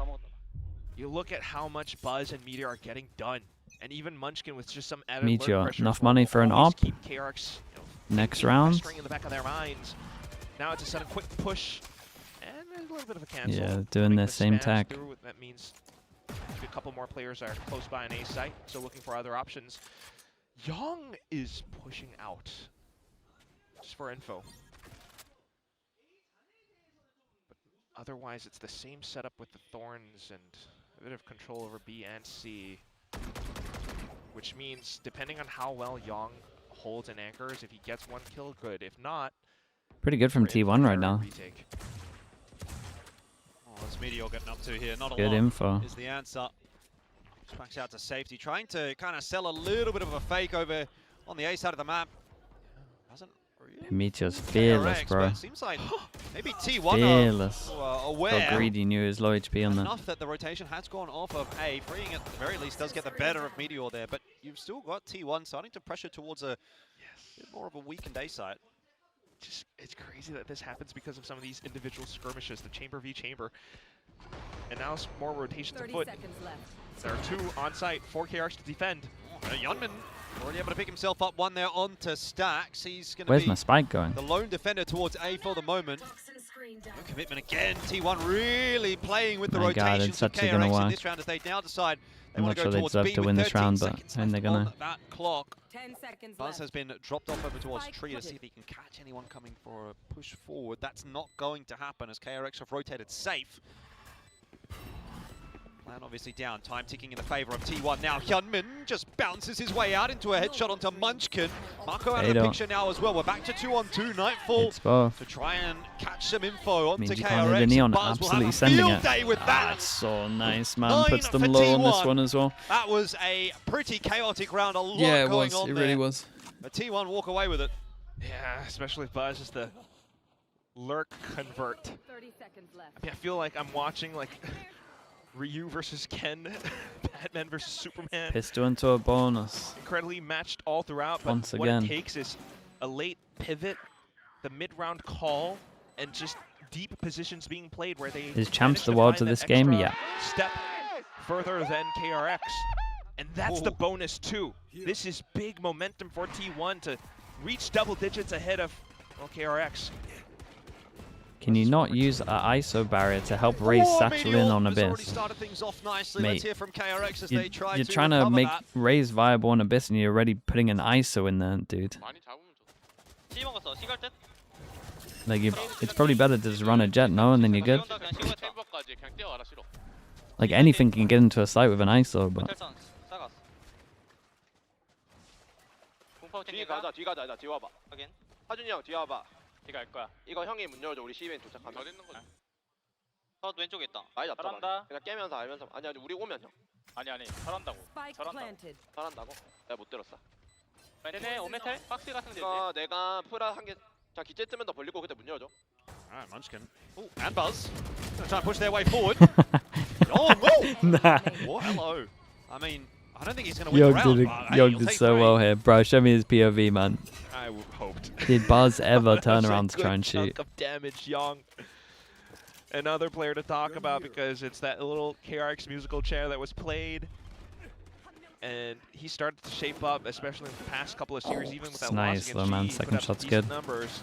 you look at how much Buzz and Meteor are getting done. And even Munchkin with just some added alert Meteor, pressure enough will money for an always op? keep KRX, Next thinking, round? pestering in the back of their minds. Now it's a sudden quick push, and a little bit of a cancel. Yeah, doing Make the same spams tack. through. That means maybe a couple more players are close by an A site, so looking for other options. Young is pushing out, just for info. But otherwise, it's the same setup with the Thorns and a bit of control over B and C. Which means, depending on how well Young holds and anchors, if he gets one kill, good. If not, Pretty good from we're in for T1 a right now. retake. Oh, what's Meteor getting up to here? Not a Good lot info. is the answer. Spikes out to safety, trying to kind of sell a little bit of a fake over on the A side of the map. Hasn't really. Meteor's fearless, KRX, bro. but it seems like maybe T1 Fearless. are Got aware greedy, knew his low HP on that. enough that the rotation has gone off of A. Freeing at the very least does get the better of Meteor there, but you've still got T1 starting to pressure towards a bit more of a weakened A side. It's crazy that this happens because of some of these individual skirmishes, the chamber v chamber. And now it's more rotations 30 afoot. seconds left. There are 2 on site, 4 KRX to defend. Yunman already able to pick himself up one there onto Stacks. He's going to Where's be my spike going? the lone defender towards A for the moment. No commitment again. T1 really playing with the My God, rotations it's of actually gonna KRX in work. this round as they now decide they I'm want not to sure go they towards deserve B to with win this 13 round, but seconds and they're left gonna. on that clock. 10 seconds Buzz left. has been dropped off over towards Spike Tree to see if he can catch anyone coming for a push forward. That's not going to happen as KRX have rotated safe. Plan obviously down, time ticking in the favor of T1 now. Hyunmin just bounces his way out into a headshot onto Munchkin. Marco out of the picture now as well. We're back to 2-on-2. Nightfall It's both. to try and catch some info onto Means you KRX. can't hit the neon. Buzz will have Absolutely a sending field it. day with that. That's so nice, man. 9 Puts them for low on this T1. one as well. That was a pretty chaotic round. A lot Yeah, it going was. on It there. really was. But T1 walk away with it. Yeah, especially if Buzz is the lurk convert. 30 seconds left. I mean, I feel like I'm watching like Ryu versus Ken, Batman versus Superman. Pistol into a bonus. Incredibly matched all throughout, but Once what again. it takes is a late pivot, the mid-round call, and just deep positions being played where they Is Champs manage the to world find to that this game? extra Yeah. step further than KRX. And that's the Ooh. bonus too. This is big momentum for T1 to reach double digits ahead of, well, KRX. Can you not use an ISO barrier to help raise Satchel in on Has already Abyss? started things off nicely. Mate, Let's hear from KRX as they try You're to trying to recover make that. raise viable on Abyss and you're already putting an ISO in there, dude. 많이 잡으면 좋. C 먹었어. C 갈 듯. Like, it's probably better to just run a jet, no? And then you're good. 그냥 챔버까지 그냥 뛰어가라 싫어. Like, anything can get into a site with an ISO, but... 텔선 싸갔어. 공파워 뒤 땡긴다. 가자, 뒤 가자, 나 뒤 와봐. 확인. 하준이 형 뒤 와봐. 뒤갈 거야. 이거 형이 문 열어줘. 우리 C맨 도착하면. 어디 있는 거야? 저 왼쪽에 있다. 많이 잡자. 잘한다. 그냥 깨면서 알면서. 아니 우리 오면 형. 아니 잘한다고. Spike 잘한다. planted. 잘한다고? 내가 못 들었어. 쟤네 오메텔 박스 같은 데. 이거 내가 프라 한 개. 자 기재 뜨면 더 벌리고 그때 문 열어줘. Alright, Munchkin. Ooh, and Buzz. Gonna try and push their way forward. Oh, whoa! Nah. Well, hello. I mean, I don't think he's going to win the round, but hey, Yog he'll did take so 3. well here. Bro, show me his POV, man. I hoped. Did Buzz ever turn That's a around to try good and chunk shoot? of damage, Young. Another player to talk about because it's that little KRX musical chair that was played. And he started to shape up, especially in the past couple of series, even with that Nice, loss though, against man. G, he put Second up shot's decent good. numbers.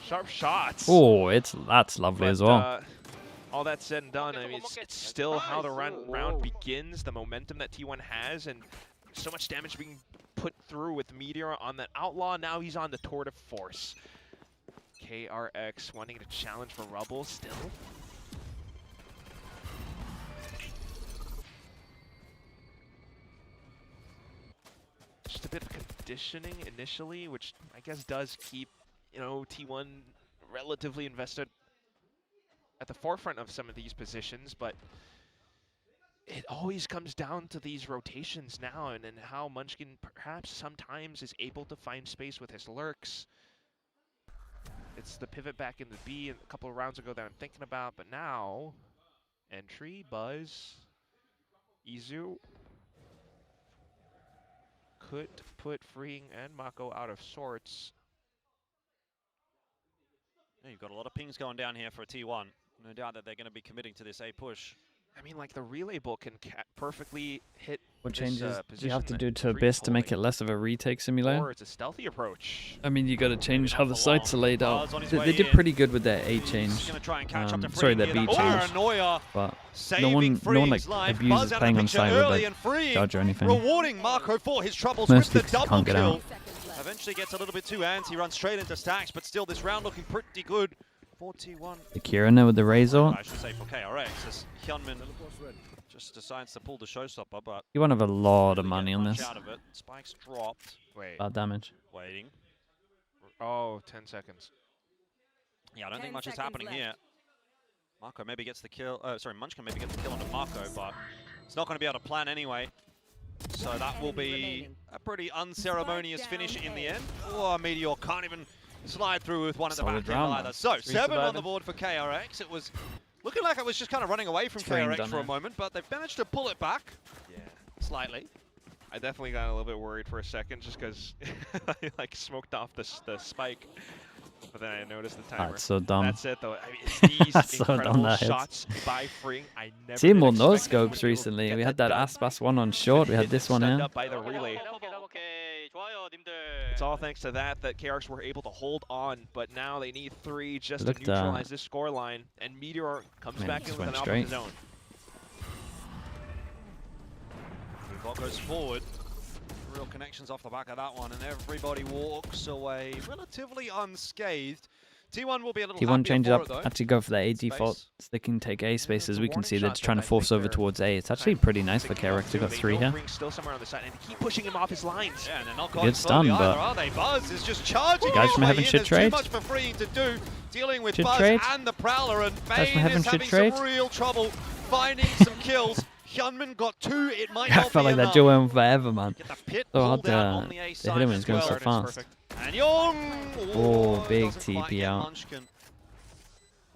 Sharp shots. Oh, that's lovely as well. All that said and done, I mean, it's still how the round begins, the momentum that T1 has, and so much damage being put through with Meteor on that Outlaw. Now he's on the tour de force. KRX wanting to challenge for Rubble still. Just a bit of conditioning initially, which I guess does keep, you know, T1 relatively invested at the forefront of some of these positions, but it always comes down to these rotations now and how Munchkin perhaps sometimes is able to find space with his lurks. It's the pivot back in the B a couple of rounds ago that I'm thinking about, but now, entry, Buzz, Izu could put Freeing and Mako out of sorts. Yeah, you've got a lot of pings going down here for a T1. No doubt that they're going to be committing to this A push. I mean, like the relay bolt can perfectly hit. What this, changes do you position have to that do to Freeing's Abyss to make it holding. less of a retake simulator? Or it's a stealthy approach. I mean, you got to change Maybe how not the for sites are long. laid out. Buzz on his They way did in. pretty good with their A He's change. going to try and catch up to Sorry, Freeing their here. B change. Paranoia But saving no one Freeing's like life. abuses Buzz out of playing the on picture site with early like and Freeing dodge or anything. rewarding Marco for his troubles Mostly with the 'cause he double can't get kill. out. Seconds left. Eventually gets a little bit too antsy, runs straight into Stacks, but still this round looking pretty good for T1. The Kieran there with the Razor. I should say for KRX, as Hyunmin just decides to pull the showstopper, but You won't have a lot of really money get on much this. out of it. Spike's dropped, Wait. Bad damage. waiting. Oh, 10 seconds. Yeah, I don't 10 think much is seconds happening left. here. Marco maybe gets the kill. Sorry, Munchkin maybe gets the kill onto Marco, but It's not going to be able to plan anyway. So that will be a pretty unceremonious finish in the end. Oh, Meteor can't even slide through with one at the back end either. So 7 on the board for KRX. It was looking like it was just kind of running away from KRX for a moment, but they've managed to pull it back slightly. I definitely got a little bit worried for a second just because I like smoked off the spike. But then I noticed the timer. That's so dumb. That's it, though. I mean, it's these incredible shots by Freeing. I never Seen more expect no them scopes to be able to recently. get We had that that done. Aspas one on short. We had this one Stunned here. up by the relay. It's all thanks to that KRX were able to hold on, but now they need 3 just to neutralize this scoreline, and Meteor comes back in with an alpha of his own. Ball goes forward. Real connections off the back of that one, and everybody walks away relatively unscathed. T1 will be a little T1 changes up, it, though. actually go for the A default, so they can take A space. As we can see, they're just trying to force over towards A. It's actually pretty nice for KRX. They got 3 here. Still somewhere on the side, and keep pushing him off his lines. Yeah, and they're not Good stun, either, but are they? Buzz is just charging. guys his from way Heaven in. should There's trade. Too much for Freeing to do, dealing with Should Buzz trade. and the Prowler, and Guys from Bane Heaven is should having trade. some real trouble finding some kills. Hyunmin got 2. It might I not felt be like that enough. duel went forever, man. Get the pit So hard pulled out on the A to side hit him when as he's going so well. fast. And Young! Oh, big doesn't quite TP get out. Munchkin.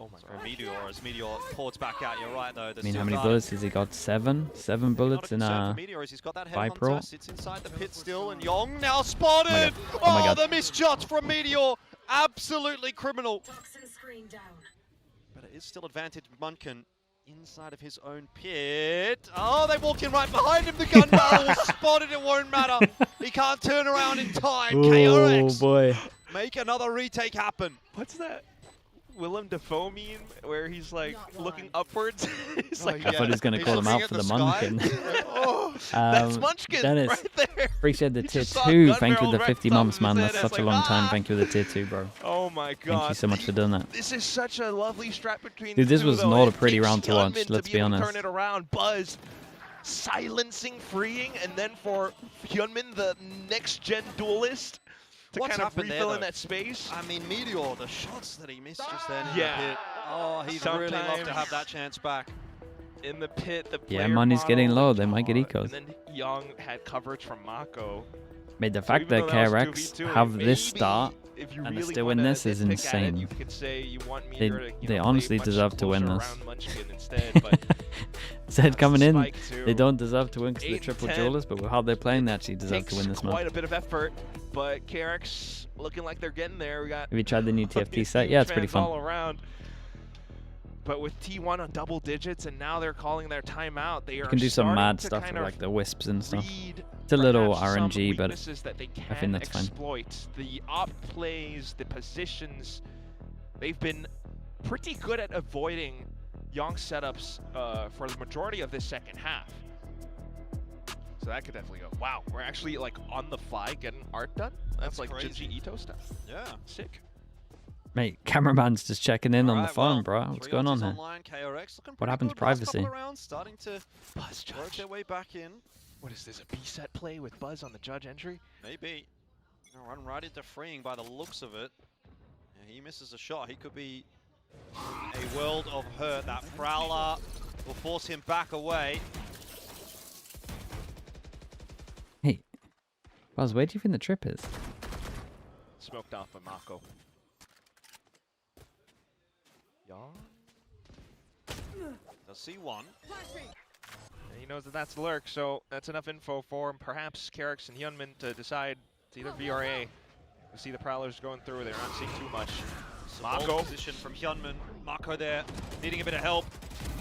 Oh my god. Meteor, as Meteor ports back out, you're right though. I mean, how many bullets has he got? 7? 7 bullets in Meteor is he's got that Viper. headhunter, sits inside the pit still, and Yong now spotted! Oh my god. The missed shots from Meteor! Absolutely criminal. But it is still advantage Munchkin inside of his own pit. Oh, they walked in right behind him. The gun barrel was spotted. It won't matter. He can't turn around in time. Oh KRX boy. make another retake happen. What's that Willem Dafoe meme where he's like looking upwards? He's like, I thought he was going to call him out for the Munchkin. that's Munchkin Dennis, right there. appreciate the He tier just saw a 2. gun Thank you barrel for the right 50 above months, his man. head. That's It's such a like, long time. Thank you for the tier 2, bro. Oh my god. Thank you so much for doing that. This is such a lovely strat between Dude, this the two, was though. not a It pretty takes round to watch, Hyunmin let's to be able to honest. turn it around. Buzz silencing, freeing, and then for Hyunmin, the next-gen duelist, to What's kind of happened there, refill in though? that space. I mean, Meteor, the shots that he missed just then in Yeah. the pit. Oh, he'd really love to have that chance back. In the pit, the Yeah, player money's getting model, low. They might get ecos. And then Young had coverage from Mako. Made the So fact even that though that was KRX 2v2, have this maybe start if you and really still win wanna this is nitpick at it, insane. you could say you want Meteor to, you They know, honestly play much deserve to win closer this. around Munchkin instead, but Zed coming in, Spike too. they don't deserve to win because they're 8 and triple 10. duelers, but with how they're playing, they actually deserve takes to win this quite match. a bit of effort, but KRX looking like they're getting there. We got Have you tried the new TFT huge set? Yeah, it's pretty fans fun. all around. But with T1 on double digits, and now they're calling their timeout, they are You can do some starting mad to stuff kind with of like the wisps and stuff. read It's a little perhaps some RNG, but weaknesses that they can I think that's fine. exploit. The op plays, the positions, they've been pretty good at avoiding Young setups for the majority of this second half. So that could definitely go. Wow, we're actually like on the fly getting art done. That's like crazy. Jinji Ito stuff. Yeah. Sick. Mate, cameraman's just checking in on the Alright, phone, well, bro. What's 3 going on ultis here? online, KRX looking What pretty happened to good last couple privacy? of rounds, starting to Buzz work Judge. their way back in. What is this, a B-set play with Buzz on the Judge entry? Maybe. Run right into Freeing by the looks of it. Yeah, he misses a shot. He could be in a world of hurt. That Prowler will force him back away. Hey, Buzz, where do you think the trip is? Smoked off by Mako. Young? Does see one. And he knows that that's Lurk, so that's enough info for perhaps KRX and Hyunmin to decide it's either V or A. We see the Prowlers going through, they're not seeing too much. Mako position from Hyunmin. Mako there, needing a bit of help.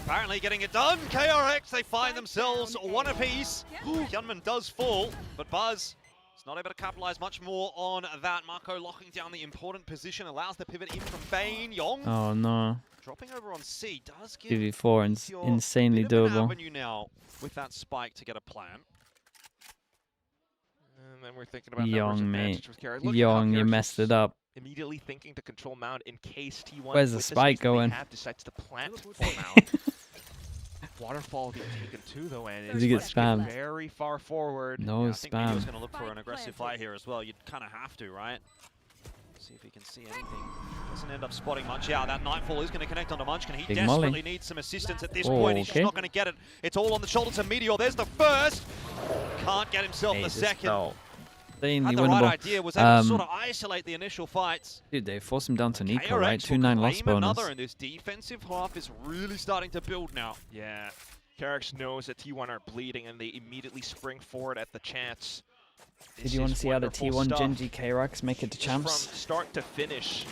Apparently getting it done. KRX, they find themselves one apiece. Hyunmin does fall, but Buzz is not able to capitalize much more on that. Mako locking down the important position, allows the pivot in from Bane. Yong Oh no. dropping over on C does give 2v4 Meteor insanely a bit of an doable. avenue now with that spike to get a plan. And then we're thinking about Young, numbers mate. advantage with KRX. Look at how Young, you KRX messed is it up. Immediately thinking to control Mound in case T1 Where's the with spike space that they going? have, decides to plant for Mound. Waterfall being taken too though, and Does he get it's spammed spammed? very far forward. No I think Meteor's spam. going to look for an aggressive fight here as well. You'd kind of have to, right? See if he can see anything. Doesn't end up spotting much. Yeah, that Nightfall is going to connect onto Munchkin. He Big desperately molly. needs some assistance at this Oh, point. He's just okay. not going to get it. It's all on the shoulders of Meteor. There's the first. Can't get himself Hey, the just second. felt plainly Had the right winnable. idea, was able to sort of isolate the initial fights. Dude, they forced him down to Nico, KRX right? will 2-9 loss claim bonus. another, and this defensive half is really starting to build now. Yeah, KRX knows that T1 are bleeding, and they immediately spring forward at the chance. Did you want to see how the T1 Genji KRX make it to champs? From start to finish.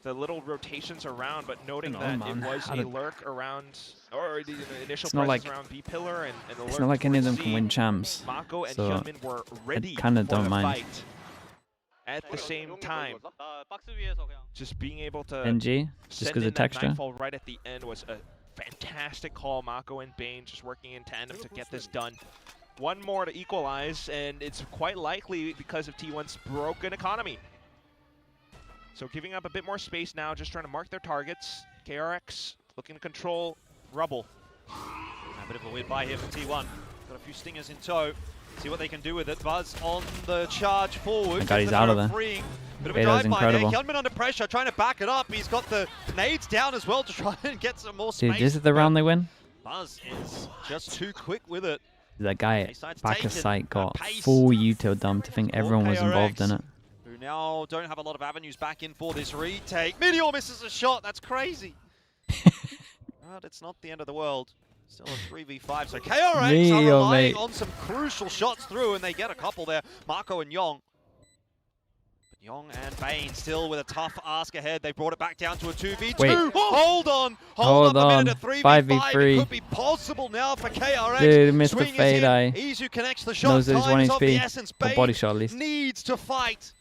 The little rotations around, but noting No, that man. it was How a did- lurk around, or the initial It's not presence like- around B pillar and the lurk. It's not like any of them towards can C. win champs. Mako and So Hyunmin were ready kinda for don't the mind. fight. At the same time, 나 박스 위에서 그냥. just being able to NG, just send because in of that texture. Nightfall right at the end was a fantastic call. Mako and Bane just working in tandem to get this done. One more to equalize, and it's quite likely because of T1's broken economy. So giving up a bit more space now, just trying to mark their targets. KRX looking to control Rubble. A bit of a weird buy here for T1. Got a few stingers in tow. See what they can do with it. Buzz on the charge forward. Thank God he's out of there. Freeing. Bit of a Vado's drive by there. incredible. Hyunmin under pressure, trying to back it up. He's got the nades down as well to try and get some more space. Dude, this is the round they win. Buzz is just too quick with it. That guy Bayside's back of taken sight got pace. full util dump to think everyone was involved in it. Who now don't have a lot of avenues back in for this retake. Meteor misses a shot. That's crazy. But it's not the end of the world. Still a 3v5. So KRX are Meteor, relying mate. on some crucial shots through, and they get a couple there. Marco and Yong. But Yong and Bane still with a tough ask ahead. They brought it back down to a 2v2. Wait. Hold on. Hold Hold up a on. minute. A 3v5. 5v3. It could be possible now for KRX. Dude, missed the Swing is fade in. eye. Izu connects the shot. Knows that he's Time 1 is of the HP. essence. Or Bane body shot at least. needs to fight.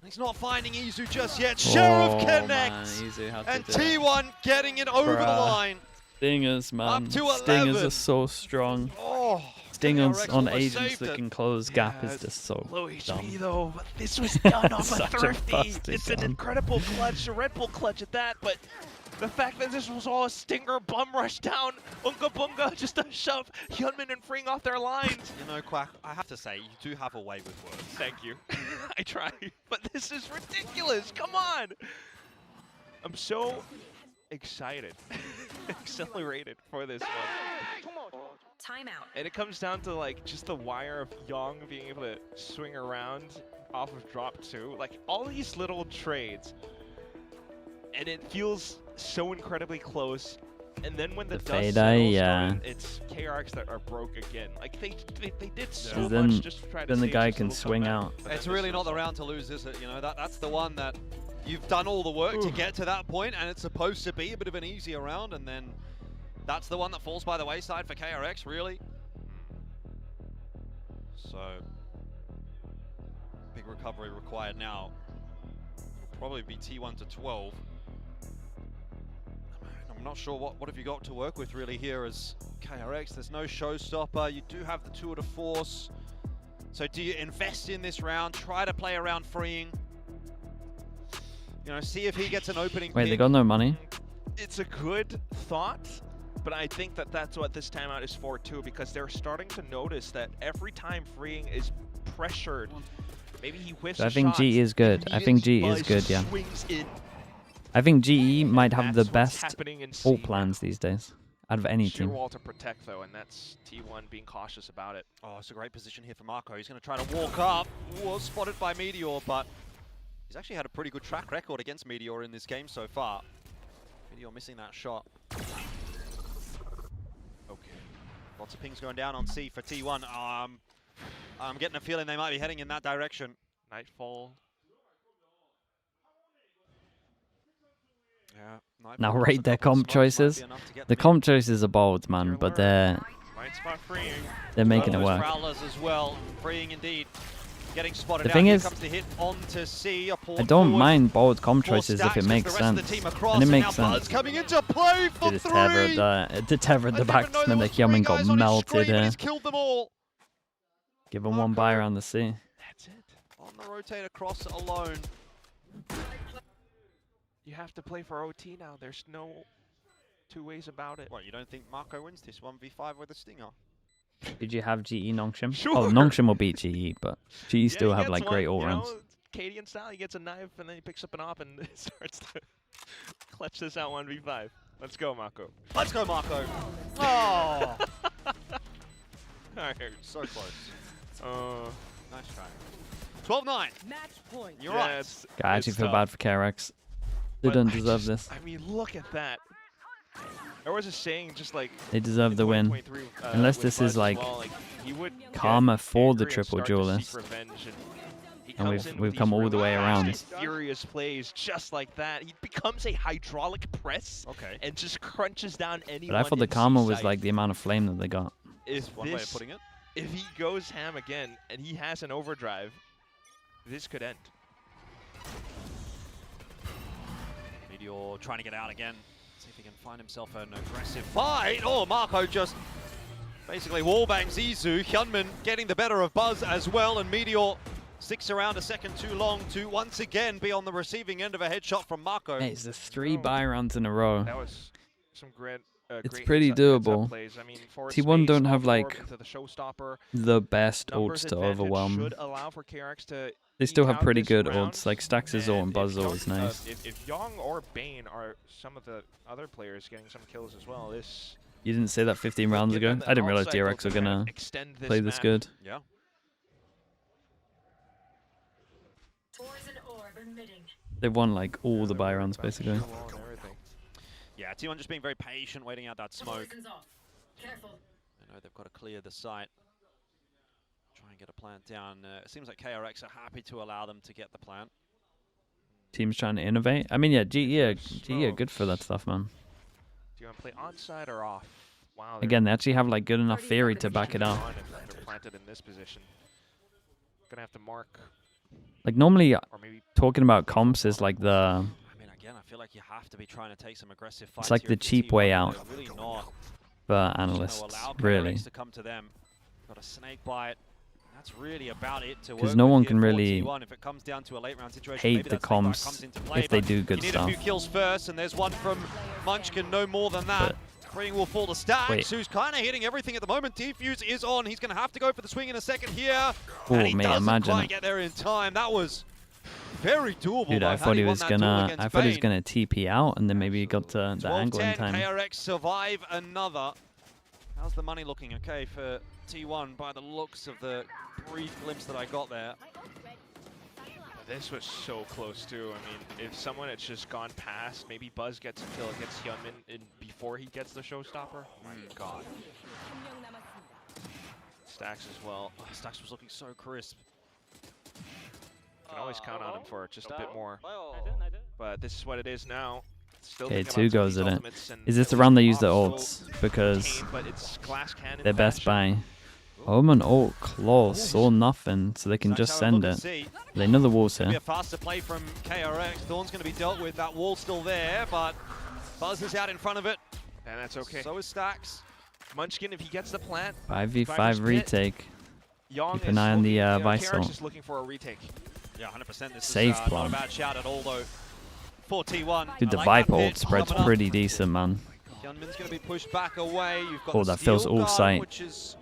He's not finding Izu just yet. Sheriff connects. And T1 getting it over the Bruh. line. Stingers, man. Up to Stingers 11. are so strong. Oh, Stingers KRX on almost agents saved that it. can close gap Yeah, is just so Low HP dumb. though, but this was done off a Such a thrifty. busted It's an gun. incredible clutch, a Red Bull clutch at that, but the fact that this was all a stinger bum rush down, Unga Bunga, just a shove, Hyunmin and freeing off their lines. You know, Quack, I have to say, you do have a way with words. Thank you. I try, but this is ridiculous. Come on. I'm so excited, accelerated for this one. Timeout. And it comes down to like just the wire of Yong being able to swing around off of drop 2. Like all these little trades. And it feels so incredibly close. And then when the dust fade settles, eye, yeah. Dorian, it's KRX that are broke again. Like they did so Because much then, just to try to then the save guy this can little swing comeback, out. but then It's this really not was the round to lose, is it? You know, that's the one that you've done all the work to get to that point, and it's supposed to be a bit of an easier round, and then that's the one that falls by the wayside for KRX, really. So, big recovery required now. It'll probably be T1 to 12. I'm not sure what have you got to work with really here as KRX. There's no showstopper. You do have the tour de force. So do you invest in this round, try to play around freeing? You know, see if he gets an opening Wait, pick. they got no money? It's a good thought, but I think that that's what this timeout is for too, because they're starting to notice that every time freeing is pressured, maybe he whiffs I a think shot, GE is good. I think immediate GE is buzz good, yeah. swings in. I think GE might have the That's what's best happening in ult C plans these days out of any Sheer team. wall to protect though, and that's T1 being cautious about it. Oh, it's a great position here for Marco. He's going to try to walk up. Was spotted by Meteor, but he's actually had a pretty good track record against Meteor in this game so far. Meteor missing that shot. Okay. Lots of pings going down on C for T1. I'm getting a feeling they might be heading in that direction. Nightfall. Yeah. Now Nightfall rate has a their couple of comp smokes, might be choices. enough to get The them in. comp choices are bold, man, but they're Right spot freeing. making it Those work. Prowlers as well, freeing indeed. Getting spotted The out. thing Here is, comes the hit onto C. A I pawn don't forward. mind bold comp Four choices if stacks it with makes the rest of sense. the team across, And it makes now Buzz sense. coming into play for It is three. tethered the I back, didn't know and there the was three Hyunmin got guys on his melted screen, but here. he's killed them all. Give him one buy around the C. That's it. On the rotate across alone. You have to play for OT now. There's no two ways about it. What, you don't think Marco wins this 1v5 with a stinger? Did you have GE Nongshim? Sure. Oh, Nongshim will beat GE, but GE still he have gets like one, great all you rounds. know, Arcadian style. He gets a knife and then he picks up an op and starts to clutch this out 1v5. Let's go, Mako. Let's go, Marco. Oh, Alright. so close. Nice try. 12-9. Match point. You're Yeah, right. I actually it's feel tough. bad for KRX. They But don't I deserve just- this. I mean, look at that. There was a saying just like They deserve the win. 2023, Unless with this Buzz is as like well, he would karma get for the angry and triple start to seek duelist. revenge, he And comes we've in we've with come these all the way relaxed, around. furious plays just like that. He becomes a hydraulic press Okay. and just crunches down anyone. But I thought the in karma was sight. like the amount of flame that they got. Is One way of this, putting it. if he goes ham again and he has an overdrive, this could end. Meteor trying to get out again. See if he can find himself an aggressive fight. Oh, Marco just basically wallbangs Izu. Hyunmin getting the better of Buzz as well, and Meteor sticks around a second too long to once again be on the receiving end of a headshot from Marco. Hey, it's the 3 buy rounds in a row. That was some great. It's great pretty heads-up doable. plays. I mean, forward T1 space, don't have, off like, orb into the showstopper. The best Numbers ults to advantage overwhelm. should allow for KRX to They still eke have out pretty this good round. ults, like Stax' ult and if Buzz ult Young- is nice. If Young or Bane are some of the other players getting some kills as well, this You didn't say that 15 rounds give ago? them I didn't an realize alt cycle DRX were to kind of gonna extend play this map. good. Yeah. They won like all the buy rounds basically. Wall and everything. Yeah, T1 just being very patient, waiting out that smoke. I know they've got to clear the site. Try and get a plant down. It seems like KRX are happy to allow them to get the plant. Teams trying to innovate. I mean, yeah, GE are good for that stuff, man. Do you want to play onside or off? Wow. Again, they actually have like good enough theory to back it up. If they're planted in this position. Gonna have to mark, Like normally, or maybe talking about comps is like the I mean, again, I feel like you have to be trying to take some aggressive fights. like here the if you're cheap T1, way but out they're really not. for Just gonna analysts, allow really, KRX to come to them. Got a snake bite. That's really about it to 'Cause work no with one here can for really T1. If it comes down to a late round situation, hate maybe the that snake bite comps comes into play, if they but do good you need stuff. a few kills first, and there's one from Munchkin, no more than that. Freeing will fall to Stax, Wait. who's kind of hitting everything at the moment. Defuse is on. He's going to have to go for the swing in a second here. Oh, And he mate, doesn't imagine quite it. get there in time. That was very doable. Dude, by I how thought he won was that duel gonna, against I thought he was Bane. gonna TP out, and then maybe he got the angle in 12-10, time. KRX survive another. How's the money looking? Okay for T1 by the looks of the brief glimpse that I got there. this was so close too. I mean, if someone had just gone past, maybe Buzz gets a kill against Hyunmin in before he gets the showstopper. My God. Stacks as well. Oh, Stax was looking so crisp. Can always count on him for just a bit more. 봐요. But this is what it is now. Still Okay, thinking 2 about some of goes these at it. ultimates and Is this at the least round they use the off ults? Because Kane, but it's glass cannon their best fashion. buy. Omen ult close or nothing, so they can Stax just have a look send and it. see. They know the wall's Be here. a faster play from KRX. Thorn's going to be dealt with. That wall's still there, but Buzz is out in front of it. And that's okay. So is Stax. Munchkin, if he gets the plant, 5v5 Survivor's Pit. retake. Young Keep an eye on the Vice KRX ult. is looking for a retake. Yeah, 100%. This Save is not a plan. bad shout at all, though. For T1. Dude, the I like Viper that ult pit spread's coming up. pretty decent, man. Hyunmin's going to be pushed back away. You've got Oh, the that feels steel all guard, sight. which is,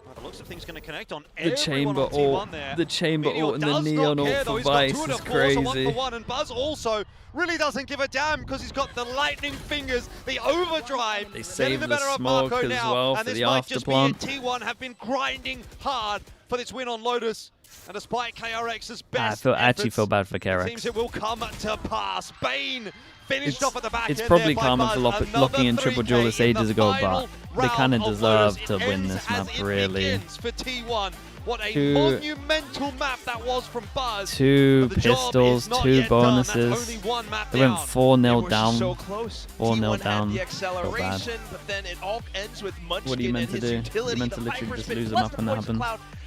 by the looks of things, going to connect on The everyone chamber on T1 ult, there. the chamber Meteor ult and the does neon not care, ult though. for He's got Vice 2 and is a 4, so 1 crazy. for 1, and Buzz also really doesn't give a damn because he's got the lightning fingers, the overdrive. They getting saved the the better of smoke Marco as now, well and for this the might just be it. afterplant. T1 have been grinding hard for this win on Lotus, and despite KRX's best I actually efforts, feel bad for it seems KRX. it will come to pass. Bane finished off at the back It's end probably there by karma Buzz. for Another locking in triple 3K duelist in the ages ago, but final they kind of round deserve Lotus. to It win ends this as map, it really. begins for T1. What a 2 monumental map that was from Buzz. 2 But the job pistols, is not 2 yet done. That's bonuses. only one map They went down. 4-0 They down. were so close. 4-0 T1 had down. the Feel bad. acceleration, but then it all ends with Munchkin What are you meant and to his do? utility. You're meant to The literally Viper's just been lose a plus map the when that poison happens. cloud.